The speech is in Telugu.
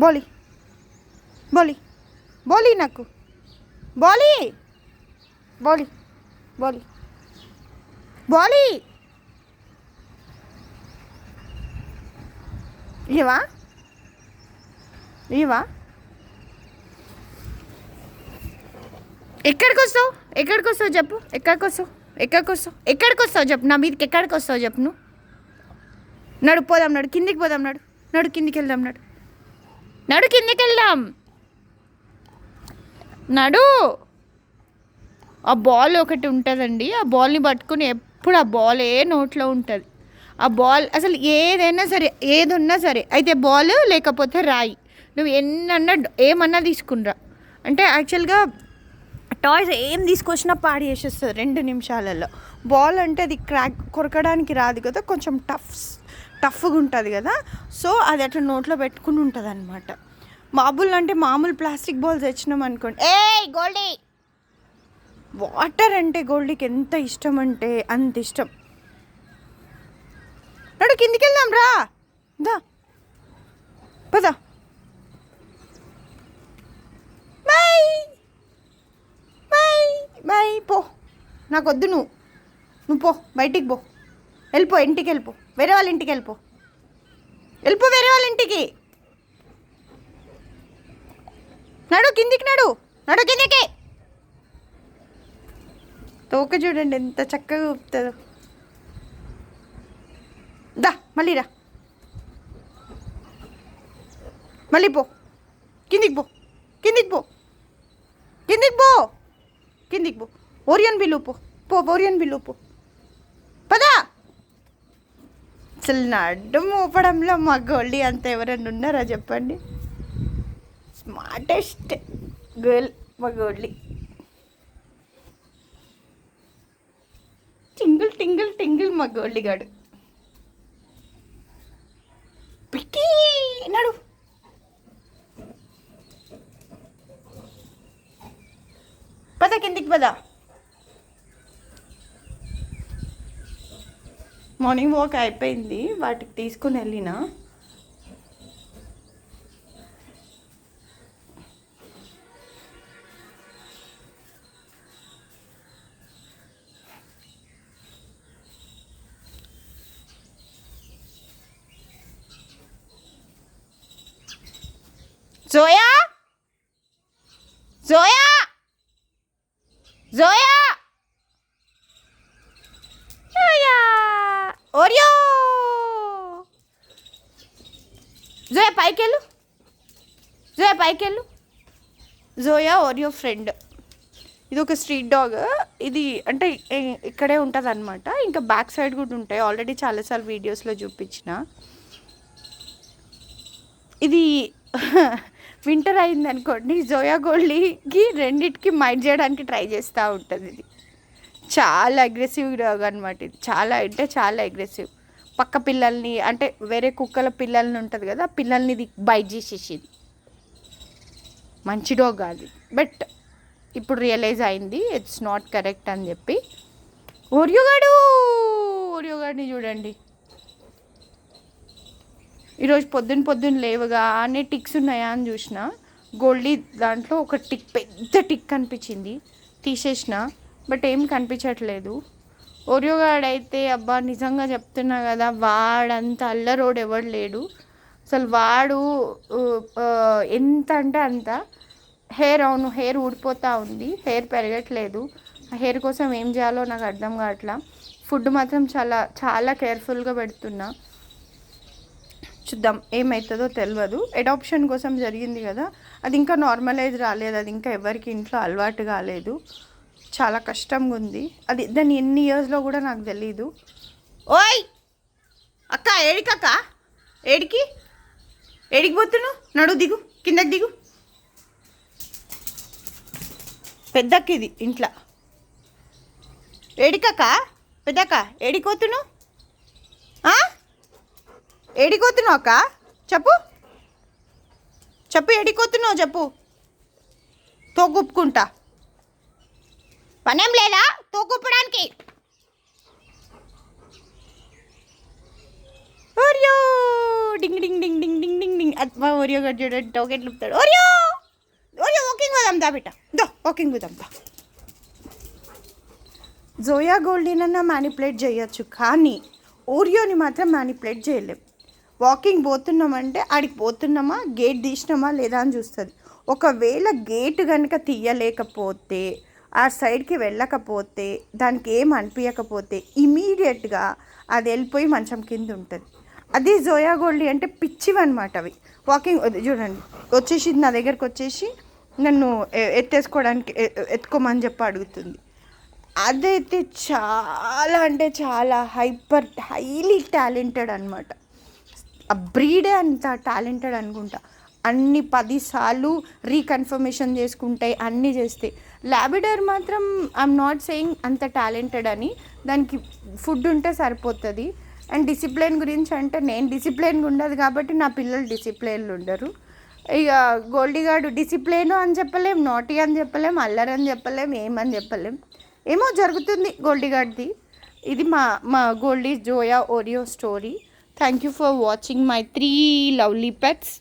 బోలి బోలి బోలి నాకు బోలి బోలి బోలి బోలి ఇవా ఇవా ఎక్కడికి వస్తావు చెప్పు ఎక్కడికి వస్తావు చెప్పు నా మీదకి ఎక్కడికి వస్తావు చెప్పు నువ్వు నడు పోదాం నడు కిందికి పోదాం నడు కిందికి వెళ్దాం నడు కిందికి వెళ్దాం నడు ఆ బాల్ ఒకటి ఉంటుందండి ఆ బాల్ని పట్టుకుని ఎప్పుడు ఆ బాల్ నోట్లో ఉంటుంది ఆ బాల్ అసలు ఏదన్నా సరే అయితే బాల్ లేకపోతే రాయి నువ్వు ఏమన్నా తీసుకునిరా అంటే యాక్చువల్గా టాయ్స్ ఏం తీసుకొచ్చినా పాడి చేసేస్తుంది 2 నిమిషాలలో బాల్ అంటే అది కొరకడానికి రాదు కదా కొంచెం టఫ్గా ఉంటుంది కదా సో అది అట్లా నోట్లో పెట్టుకుని ఉంటుంది అనమాట మామూలు ప్లాస్టిక్ బాల్స్ తెచ్చినాం అనుకోండి గోల్డీ వాటర్ అంటే గోల్డీకి ఎంత ఇష్టం అంటే అంత ఇష్టం నడు కిందికి వెళ్దాం రా దా పదా బాయ్ పో నాకు వద్దు నువ్వు పో బయటికి పో ఇంటికి వెళ్ళిపో వేరే వాళ్ళ ఇంటికి వెళ్ళిపో వేరే వాళ్ళ ఇంటికి నడు కిందికి నడు కిందికి తోక చూడండి ఎంత చక్కగా ఊపుతుందో దా మళ్ళీ రా మళ్ళీ పో కిందికి పో ఓరియన్ బిల్లు ఓరియన్ బిల్లు పదా అసలు నడ్డు మోపడంలో మా గోల్డీ అంత ఎవరైనా ఉన్నారా చెప్పండి స్మార్టెస్ట్ గర్ల్ మా గోల్డీ టింగిల్ మా గోల్డీ గాడు పిట్టి నడు పద కిందికి పద మార్నింగ్ వాక్ అయిపోయింది వాటికి తీసుకుని వెళ్ళిన జోయా ఓరియో జోయా పైకెళ్ళు జోయా ఓరియో ఫ్రెండ్ ఇది ఒక స్ట్రీట్ డాగ్ ఇది అంటే ఇక్కడే ఉంటుంది అనమాట ఇంకా బ్యాక్ సైడ్ కూడా ఉంటాయి ఆల్రెడీ చాలాసార్లు వీడియోస్లో చూపించిన ఇది వింటర్ అయింది అనుకోండి జోయా గోల్డీకి రెండిటికి మైట్ చేయడానికి ట్రై చేస్తూ ఉంటుంది ఇది చాలా అగ్రెసివ్ డాగ్ అనమాట ఇది చాలా అగ్రెసివ్ పక్క పిల్లల్ని అంటే వేరే కుక్కల పిల్లల్ని ఉంటుంది కదా పిల్లల్ని ఇది బైట్ చేసేసింది మంచి డాగ్ కాదు బట్ ఇప్పుడు రియలైజ్ అయింది ఇట్స్ నాట్ కరెక్ట్ అని చెప్పి ఓరియో గాడిని చూడండి ఈరోజు పొద్దున్న లేవగానే టిక్స్ ఉన్నాయా అని చూసిన గోల్డీ దాంట్లో ఒక పెద్ద టిక్ కనిపించింది తీసేసిన బట్ ఏం కనిపించట్లేదు ఓరియో గాడైతే అబ్బా నిజంగా చెప్తున్నా కదా వాడంత అల్లరోడు ఎవడు లేడు అసలు వాడు ఎంత అంటే అంత హెయిర్ ఊడిపోతూ ఉంది హెయిర్ పెరగట్లేదు ఆ హెయిర్ కోసం ఏం చేయాలో నాకు అర్థం కావట్లా ఫుడ్ మాత్రం చాలా కేర్ఫుల్గా పెడుతున్నా చూద్దాం ఏమవుతుందో తెలియదు అడాప్షన్ కోసం జరిగింది కదా అది ఇంకా నార్మలైజ్ రాలేదు అది ఇంకా ఎవరికి ఇంట్లో అలవాటు కాలేదు చాలా కష్టంగా ఉంది అది దాన్ని ఎన్ని ఇయర్స్లో కూడా నాకు తెలీదు ఓయ్ అక్క ఏడికి పోతున్నావు నడు దిగు కిందకి దిగు పెద్దక్క ఇది ఇంట్లో పెద్దక్క ఏడికి పోతున్నావు ఏడికోతున్నావు అక్క చెప్పు ఏడికోతున్నావు చెప్పు తోగుప్పుకుంటా పనేం లేదా తోగుప్పడానికి డింగ్ డింగ్ డింగ్ డింగ్ డింగ్ డింగ్ డింగ్ మా ఓరియో గడ్ చూడండి టోకెట్ లుపుతాడు. ఓరియో ఓరియో వాకింగ్ పోదాం దా బిడ్డ, దో వాకింగ్ పోదాం దా. జోయా గోల్డీనన్నా మ్యానిపులేట్ చేయొచ్చు, కానీ ఓరియోని మాత్రం మ్యానిపులేట్ చేయలేం. వాకింగ్ పోతున్నామంటే ఆడికి పోతున్నామా, గేట్ తీసినామా లేదా అని చూస్తుంది. ఒకవేళ గేట్ కనుక తీయలేకపోతే, ఆ సైడ్కి వెళ్ళకపోతే, దానికి ఏం అనిపించకపోతే ఇమీడియట్గా అది వెళ్ళిపోయి మంచం కింద ఉంటుంది. అది జోయా గోల్డీ అంటే పిచ్చివన్నమాట అవి. వాకింగ్ చూడండి వచ్చేసి నా దగ్గరకు వచ్చేసి నన్ను ఎత్తేసుకోవడానికి ఎత్తుకోమని చెప్పి అడుగుతుంది. అదైతే చాలా అంటే చాలా హైలీ టాలెంటెడ్ అనమాట. ఆ బ్రీడే అంత టాలెంటెడ్ అనుకుంటా. అన్ని 10 సార్లు రీకన్ఫర్మేషన్ చేసుకుంటాయి, అన్నీ చేస్తాయి. లాబ్రడార్ మాత్రం ఐఎమ్ నాట్ సేయింగ్ అంత టాలెంటెడ్ అని, దానికి ఫుడ్ ఉంటే సరిపోతుంది. అండ్ డిసిప్లిన్ గురించి అంటే నేను డిసిప్లిన్గా ఉండదు కాబట్టి నా పిల్లలు డిసిప్లిన్లు ఉండరు. ఇక గోల్డీగాడు డిసిప్లిన్ అని చెప్పలేం, నాటీ అని చెప్పలేం, అల్లరి అని చెప్పలేం, ఏమని చెప్పలేం. ఏమో జరుగుతుంది గోల్డీగాడ్ది. ఇది మా Goldie Zoya Oreo story. Thank you for watching my 3 lovely pets.